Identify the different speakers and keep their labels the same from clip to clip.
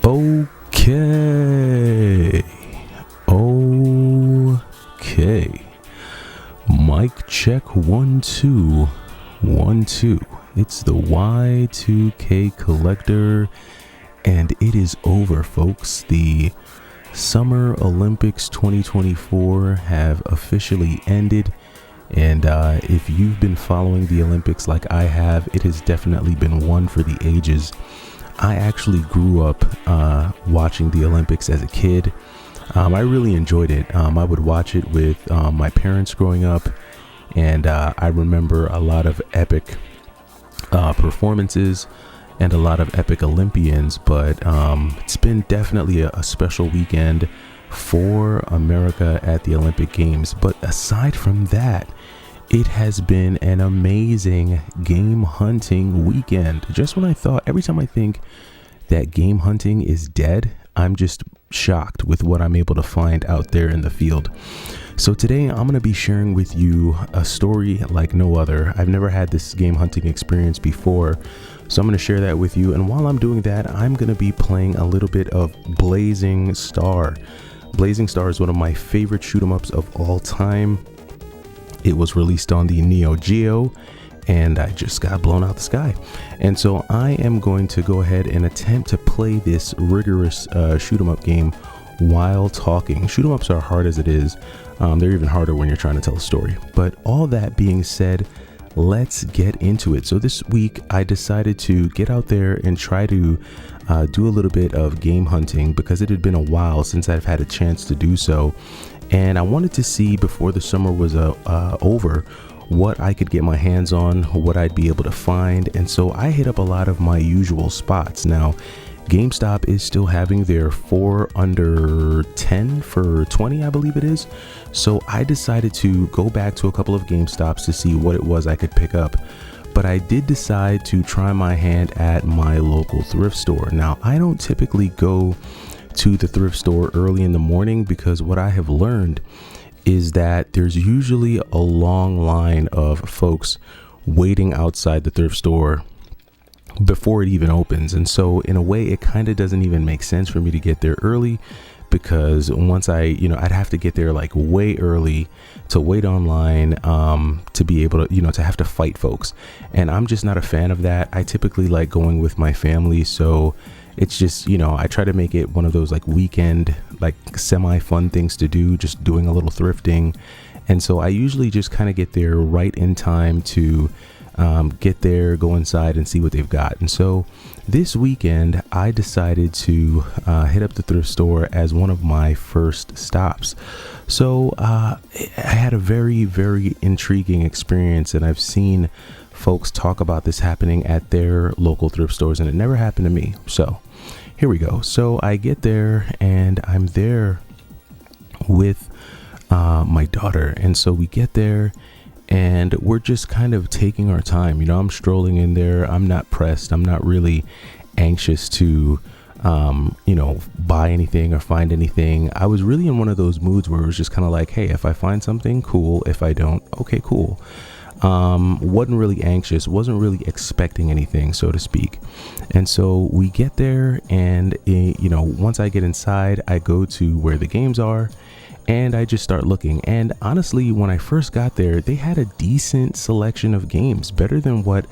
Speaker 1: Okay. Okay. Mic check 1 2 1 2. It's the Y2K collector, and it is over, folks. The Summer Olympics 2024 have officially ended, and if you've been following the Olympics like I have, it has definitely been one for the ages. I actually grew up watching the Olympics as a kid. I really enjoyed it. I would watch it with my parents growing up, and I remember a lot of epic performances and a lot of epic Olympians, but it's been definitely a special weekend for America at the Olympic Games. But aside from that, it has been an amazing game hunting weekend. Just when I thought, every time I think that game hunting is dead, I'm just shocked with what I'm able to find out there in the field. So today I'm going to be sharing with you a story like no other. I've never had this game hunting experience before, so I'm going to share that with you. And while I'm doing that, I'm going to be playing a little bit of Blazing Star. Blazing Star is one of my favorite shoot 'em ups of all time. It was released on the Neo Geo, and I just got blown out the sky. And so I am going to go ahead and attempt to play this rigorous shoot 'em up game while talking. Shoot 'em ups are hard as it is. They're even harder when you're trying to tell a story. But all that being said, let's get into it. So this week I decided to get out there and try to do a little bit of game hunting, because it had been a while since I've had a chance to do so. And I wanted to see, before the summer was over, what I could get my hands on, what I'd be able to find. And so I hit up a lot of my usual spots. Now, GameStop is still having their 4 under 10 for 20, I believe it is. So I decided to go back to a couple of GameStops to see what it was I could pick up. But I did decide to try my hand at my local thrift store. Now, I don't typically go to the thrift store early in the morning, because what I have learned is that there's usually a long line of folks waiting outside the thrift store before it even opens. And so in a way, it kind of doesn't even make sense for me to get there early, because once I'd have to get there like way early to wait online, to be able to, to have to fight folks. And I'm just not a fan of that. I typically like going with my family. So it's just, I try to make it one of those like weekend, like semi-fun things to do, just doing a little thrifting. And so I usually just kind of get there right in time to get there, go inside and see what they've got. And so this weekend I decided to hit up the thrift store as one of my first stops. So I had a very, very intriguing experience, and I've seen folks talk about this happening at their local thrift stores, and it never happened to me. So here we go. So I get there, and I'm there with my daughter. And so we get there, and we're just kind of taking our time. I'm strolling in there. I'm not pressed. I'm not really anxious to, buy anything or find anything. I was really in one of those moods where it was just kind of like, hey, if I find something, cool. If I don't, okay, cool. Wasn't really anxious, wasn't really expecting anything, so to speak. And so we get there, and once I get inside, I go to where the games are, and I just start looking. And honestly, when I first got there, they had a decent selection of games, better than what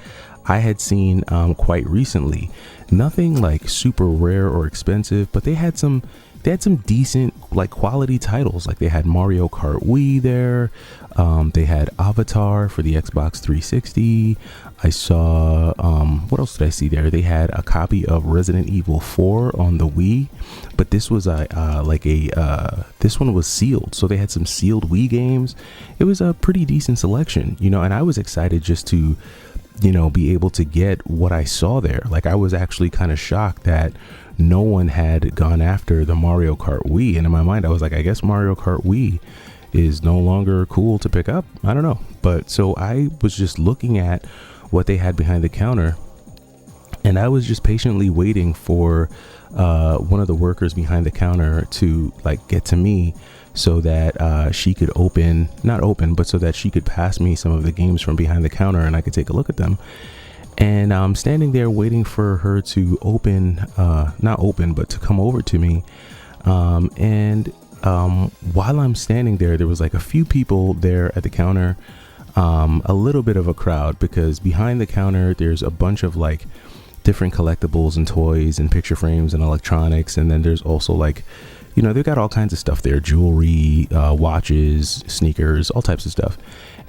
Speaker 1: I had seen quite recently. Nothing like super rare or expensive, but they had some decent like quality titles. Like they had Mario Kart Wii there. They had Avatar for the Xbox 360. I saw, what else did I see there? They had a copy of Resident Evil 4 on the Wii, but this was this one was sealed. So they had some sealed Wii games. It was a pretty decent selection, and I was excited just to, be able to get what I saw there. Like I was actually kind of shocked that no one had gone after the Mario Kart Wii. And in my mind, I was like, I guess Mario Kart Wii is no longer cool to pick up. I don't know. But so I was just looking at what they had behind the counter, and I was just patiently waiting for one of the workers behind the counter to like get to me, so that she could not open, but so that she could pass me some of the games from behind the counter and I could take a look at them. And I'm standing there waiting for her to not open, but to come over to me. While I'm standing there, there was like a few people there at the counter, a little bit of a crowd, because behind the counter, there's a bunch of like different collectibles and toys and picture frames and electronics. And then there's also like, they've got all kinds of stuff there, jewelry, watches, sneakers, all types of stuff.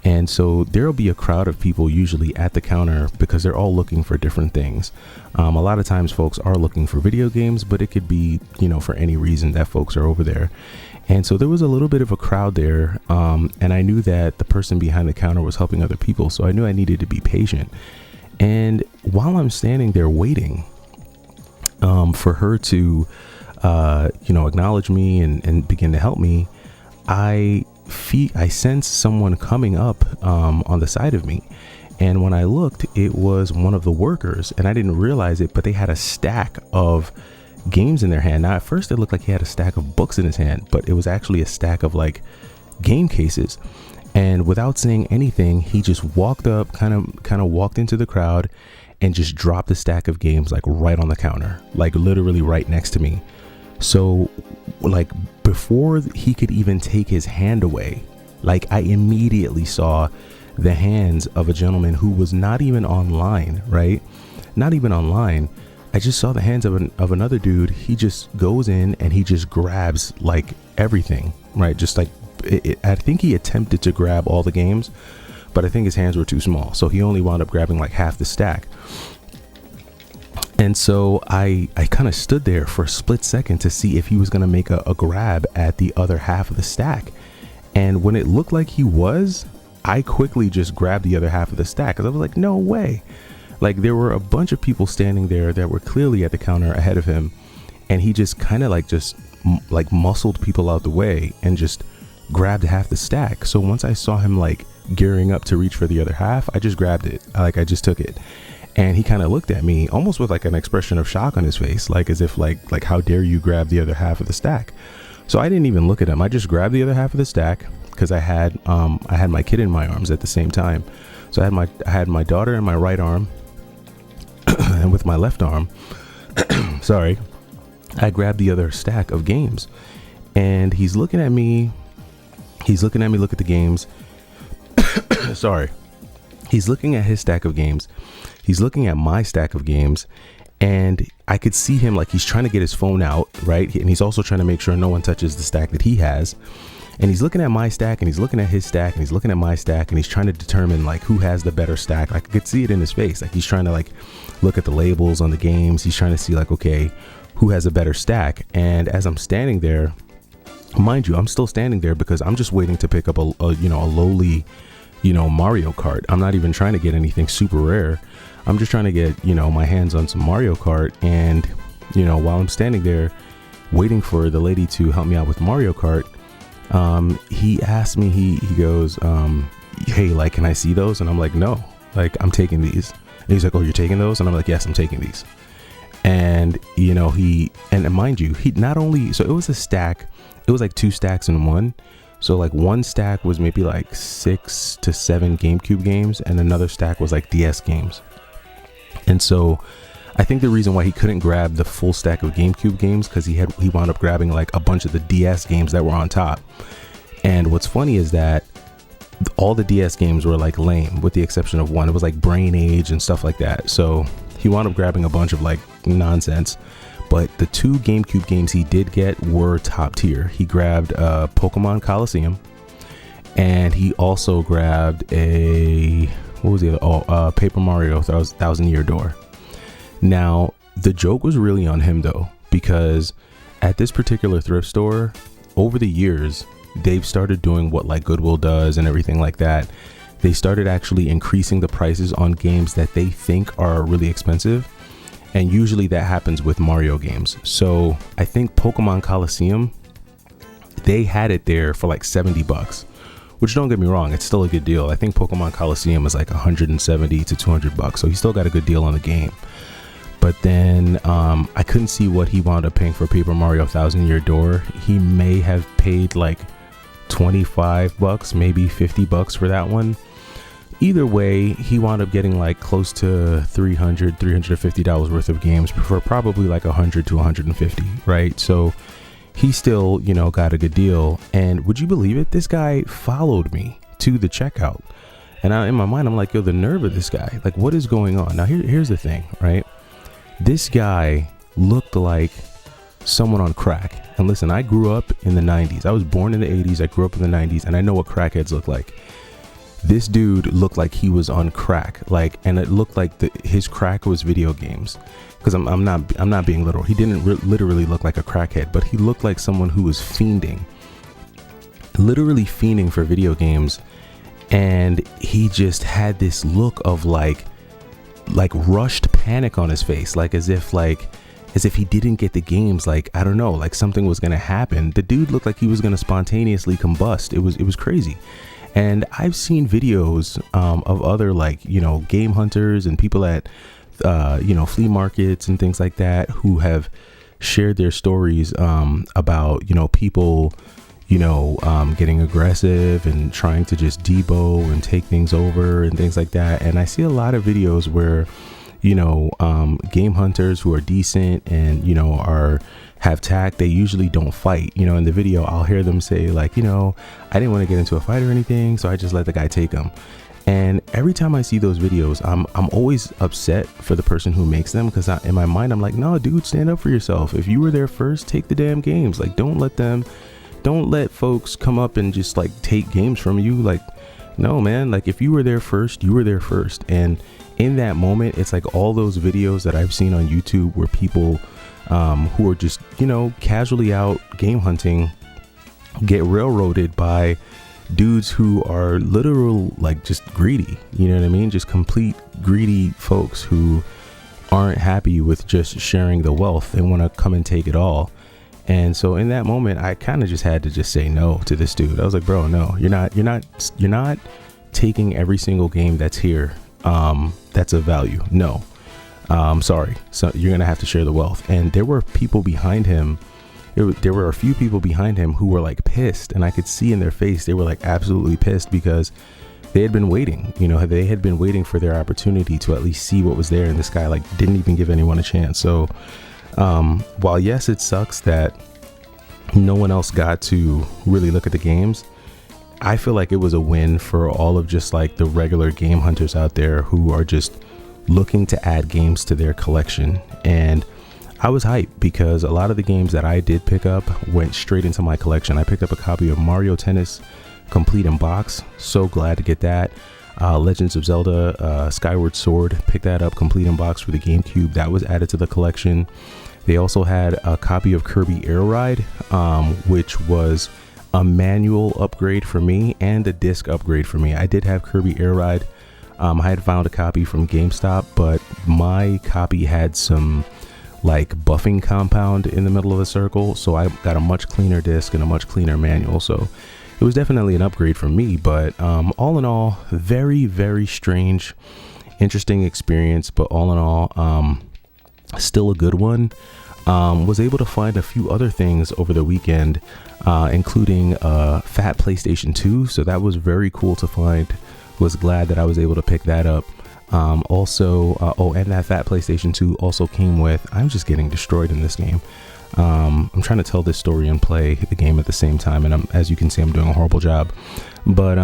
Speaker 1: And so there'll be a crowd of people usually at the counter because they're all looking for different things. A lot of times folks are looking for video games, but it could be, for any reason that folks are over there. And so there was a little bit of a crowd there. And I knew that the person behind the counter was helping other people. So I knew I needed to be patient. And while I'm standing there waiting for her to, acknowledge me and begin to help me, I sensed someone coming up on the side of me. And when I looked, it was one of the workers, and I didn't realize it, but they had a stack of games in their hand. Now, at first it looked like he had a stack of books in his hand, but it was actually a stack of like game cases. And without saying anything, he just walked up, kind of walked into the crowd and just dropped a stack of games like right on the counter, like literally right next to me. So like before he could even take his hand away, like I immediately saw the hands of a gentleman who was not even online, right? Not even online. I just saw the hands of another dude. He just goes in and he just grabs like everything, right? Just like I think he attempted to grab all the games, but I think his hands were too small. So he only wound up grabbing like half the stack. And so I kind of stood there for a split second to see if he was going to make a grab at the other half of the stack. And when it looked like he was, I quickly just grabbed the other half of the stack because I was like, no way. Like there were a bunch of people standing there that were clearly at the counter ahead of him. And he just kind of like muscled people out the way and just grabbed half the stack. So once I saw him like gearing up to reach for the other half, I just grabbed it. I just took it. And he kind of looked at me almost with like an expression of shock on his face, like as if like how dare you grab the other half of the stack. So I didn't even look at him. I just grabbed the other half of the stack because I had my kid in my arms at the same time. So I had my daughter in my right arm and with my left arm, sorry, I grabbed the other stack of games. And he's looking at me. Look at the games. Sorry. He's looking at his stack of games. He's looking at my stack of games, and I could see him like he's trying to get his phone out, right? And he's also trying to make sure no one touches the stack that he has. And he's looking at my stack, and he's looking at his stack, and he's looking at my stack, and he's trying to determine like who has the better stack. Like I could see it in his face. Like he's trying to like look at the labels on the games. He's trying to see like, okay, who has a better stack? And as I'm standing there, mind you, I'm still standing there because I'm just waiting to pick up a lowly, Mario Kart. I'm not even trying to get anything super rare. I'm just trying to get, my hands on some Mario Kart. And, while I'm standing there waiting for the lady to help me out with Mario Kart, he asked me, he goes, hey, like, can I see those? And I'm like, no, like, I'm taking these. And he's like, oh, you're taking those? And I'm like, yes, I'm taking these. And, and mind you, he not only, so it was a stack, it was like 2 stacks in one. So like one stack was maybe like 6 to 7 GameCube games, and another stack was like DS games. And so I think the reason why he couldn't grab the full stack of GameCube games because he wound up grabbing like a bunch of the DS games that were on top. And what's funny is that all the DS games were like lame with the exception of one. It was like Brain Age and stuff like that. So he wound up grabbing a bunch of like nonsense. But the 2 GameCube games he did get were top tier. He grabbed Pokemon Coliseum, and he also grabbed Paper Mario Thousand Year Door. Now, the joke was really on him though, because at this particular thrift store, over the years, they've started doing what like Goodwill does and everything like that. They started actually increasing the prices on games that they think are really expensive. And usually that happens with Mario games. So I think Pokemon Coliseum, they had it there for like $70, which don't get me wrong, it's still a good deal. I think Pokemon Coliseum is like $170 to $200. So he still got a good deal on the game. But then I couldn't see what he wound up paying for Paper Mario Thousand Year Door. He may have paid like $25, maybe $50 for that one. Either way, he wound up getting like close to $350 worth of games for probably like 100 to 150, right? So he still, got a good deal. And would you believe it? This guy followed me to the checkout. And in my mind, I'm like, yo, the nerve of this guy. Like, what is going on? Now, here's the thing, right? This guy looked like someone on crack. And listen, I grew up in the 90s. I was born in the 80s. I grew up in the 90s. And I know what crackheads look like. This dude looked like he was on crack. And it looked like his crack was video games. Because I'm not being literal. He didn't literally look like a crackhead, but he looked like someone who was literally fiending for video games. And he just had this look of like rushed panic on his face, as if he didn't get the games, like, I don't know, like something was gonna happen. The dude looked like he was gonna spontaneously combust. It was crazy. And I've seen videos of other game hunters and people at flea markets and things like that who have shared their stories about people getting aggressive and trying to just debo and take things over and things like that. And I see a lot of videos where game hunters who are decent and have tact, they usually don't fight. In the video I'll hear them say I didn't want to get into a fight or anything, so I just let the guy take him. And every time I see those videos, I'm always upset for the person who makes them, because in my mind I'm like, no dude, stand up for yourself. If you were there first, take the damn games. Don't let folks come up and just take games from you. No, man, if you were there first, you were there first. And in that moment, it's like all those videos that I've seen on YouTube where people who are just, casually out game hunting get railroaded by dudes who are literal, just greedy, you know what I mean? Just complete greedy folks who aren't happy with just sharing the wealth. They want to come and take it all. And so in that moment, I kind of just had to just say no to this dude. I was like, bro, no, you're not taking every single game that's here. That's of value. No, sorry. So you're going to have to share the wealth. And there were people behind him. There were a few people behind him who were pissed, and I could see in their face, they were absolutely pissed because they had been waiting, they had been waiting for their opportunity to at least see what was there. And this guy didn't even give anyone a chance. So while yes, it sucks that no one else got to really look at the games, I feel like it was a win for all of just the regular game hunters out there who are just looking to add games to their collection. And I was hyped because a lot of the games that I did pick up went straight into my collection. I picked up a copy of Mario Tennis Complete in Box. So glad to get that. Legends of Zelda Skyward Sword, picked that up complete in box for the GameCube. That was added to the collection. They also had a copy of Kirby Air Ride, which was a manual upgrade for me and a disc upgrade for me. I did have Kirby Air Ride. I had found a copy from GameStop, but my copy had some buffing compound in the middle of the circle, so I got a much cleaner disc and a much cleaner manual. So it was definitely an upgrade for me. But all in all, very, very strange, interesting experience. But all in all, still a good one. Was able to find a few other things over the weekend, including a fat PlayStation 2. So that was very cool to find. Was glad that I was able to pick that up. And that fat PlayStation 2 also came with, I'm just getting destroyed in this game. I'm trying to tell this story and play the game at the same time, and as you can see, I'm doing a horrible job. But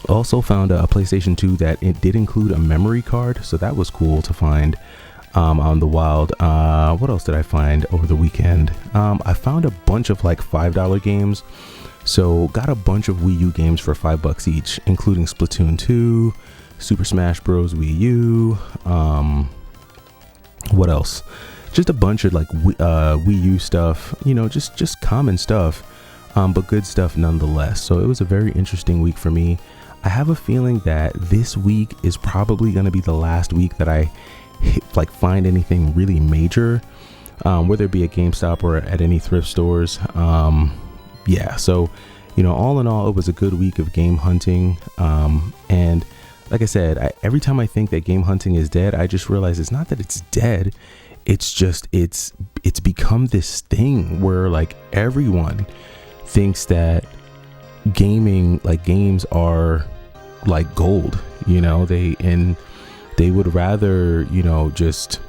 Speaker 1: also found a PlayStation 2 that it did include a memory card, so that was cool to find on the wild. What else did I find over the weekend? I found a bunch of $5 games. So got a bunch of Wii U games for $5 each, including Splatoon 2, Super Smash Bros. Wii U. What else? Just a bunch of Wii U stuff, just common stuff, but good stuff nonetheless. So it was a very interesting week for me. I have a feeling that this week is probably going to be the last week that I find anything really major, whether it be at GameStop or at any thrift stores. Yeah, so all in all, it was a good week of game hunting. And like I said, every time I think that game hunting is dead, I just realize it's not that it's dead. It's just it's become this thing where everyone thinks that games are like gold. They would rather, just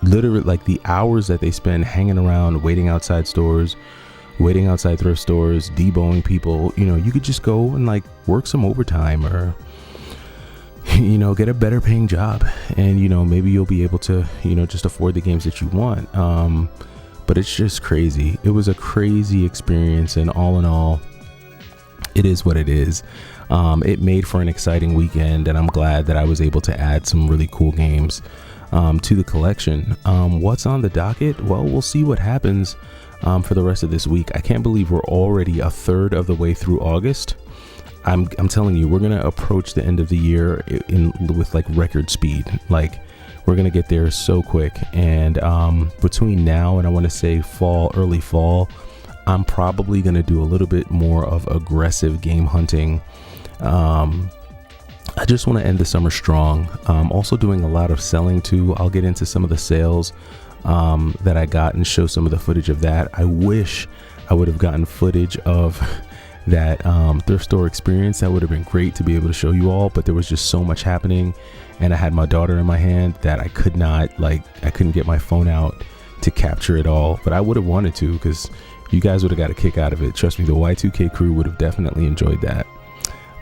Speaker 1: literally, like, the hours that they spend hanging around, waiting outside stores, waiting outside thrift stores, deboing people. You could just go and like work some overtime, or get a better paying job, and maybe you'll be able to just afford the games that you want. But it's just crazy. It was a crazy experience, and all in all, it is what it is. It made for an exciting weekend, and I'm glad that I was able to add some really cool games to the collection. What's on the docket? Well, we'll see what happens for the rest of this week. I can't believe we're already a third of the way through August. I'm telling you, we're gonna approach the end of the year with like record speed. Like, we're gonna get there so quick. And between now and I want to say early fall, I'm probably gonna do a little bit more of aggressive game hunting. I just want to end the summer strong. Also doing a lot of selling too. I'll get into some of the sales that I got and show some of the footage of that. I wish I would have gotten footage of that thrift store experience. That would have been great to be able to show you all, but there was just so much happening, and I had my daughter in my hand that I couldn't get my phone out to capture it all. But I would have wanted to, because you guys would have got a kick out of it. Trust me, the Y2K crew would have definitely enjoyed that.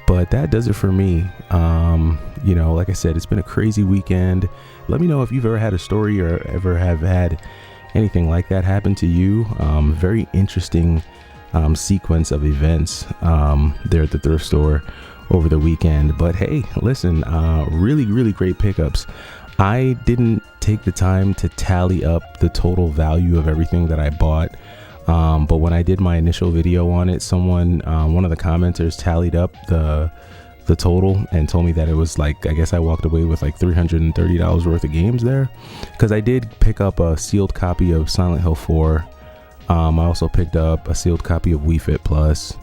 Speaker 1: But that does it for me. Like I said, it's been a crazy weekend. Let me know if you've ever had a story or ever have had anything like that happen to you. Very interesting sequence of events there at the thrift store over the weekend. But hey, listen, really, really great pickups. I didn't take the time to tally up the total value of everything that I bought. But when I did my initial video on it, someone, one of the commenters tallied up the total and told me that it was like, I guess I walked away with like $330 worth of games there, because I did pick up a sealed copy of Silent Hill 4. I also picked up a sealed copy of Wii Fit Plus.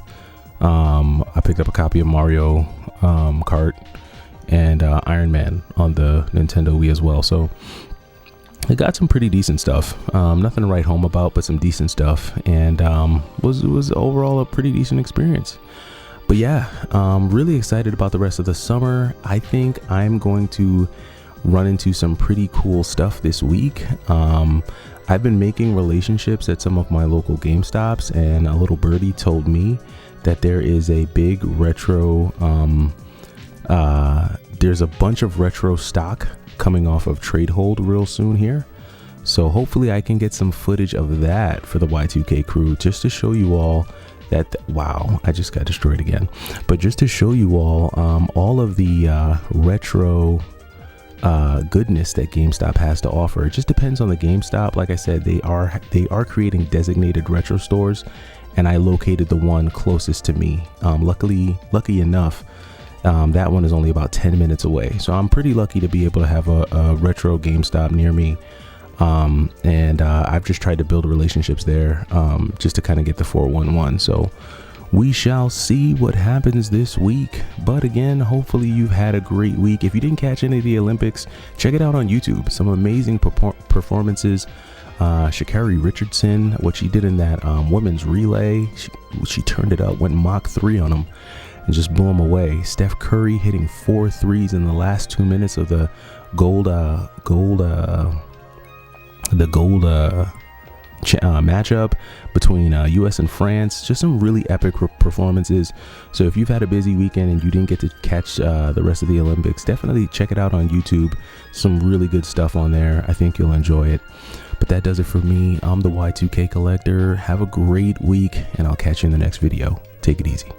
Speaker 1: I picked up a copy of Mario Kart and Iron Man on the Nintendo Wii as well. So I got some pretty decent stuff. Nothing to write home about, but some decent stuff, and was overall a pretty decent experience. But yeah, really excited about the rest of the summer. I think I'm going to run into some pretty cool stuff this week. I've been making relationships at some of my local GameStops, and a little birdie told me that there is a big retro, there's a bunch of retro stock coming off of Trade Hold real soon here. So hopefully I can get some footage of that for the Y2K crew, just to show you all that, wow, I just got destroyed again. But just to show you all of the retro goodness that GameStop has to offer. It just depends on the GameStop. Like I said, they are creating designated retro stores, and I located the one closest to me. Lucky enough, that one is only about 10 minutes away, so I'm pretty lucky to be able to have a retro GameStop near me. And I've just tried to build relationships there, just to kind of get the 411. So we shall see what happens this week. But again, hopefully you've had a great week. If you didn't catch any of the Olympics, check it out on YouTube. Some amazing performances. Sha'Carri Richardson, what she did in that women's relay, she turned it up, went Mach 3 on them and just blew them away. Steph Curry hitting 4 threes in the last 2 minutes of the gold matchup between US and France. Just some really epic performances. So if you've had a busy weekend and you didn't get to catch the rest of the Olympics, definitely check it out on YouTube. Some really good stuff on there. I think you'll enjoy it. But that does it for me. I'm the Y2K Collector. Have a great week, and I'll catch you in the next video. Take it easy.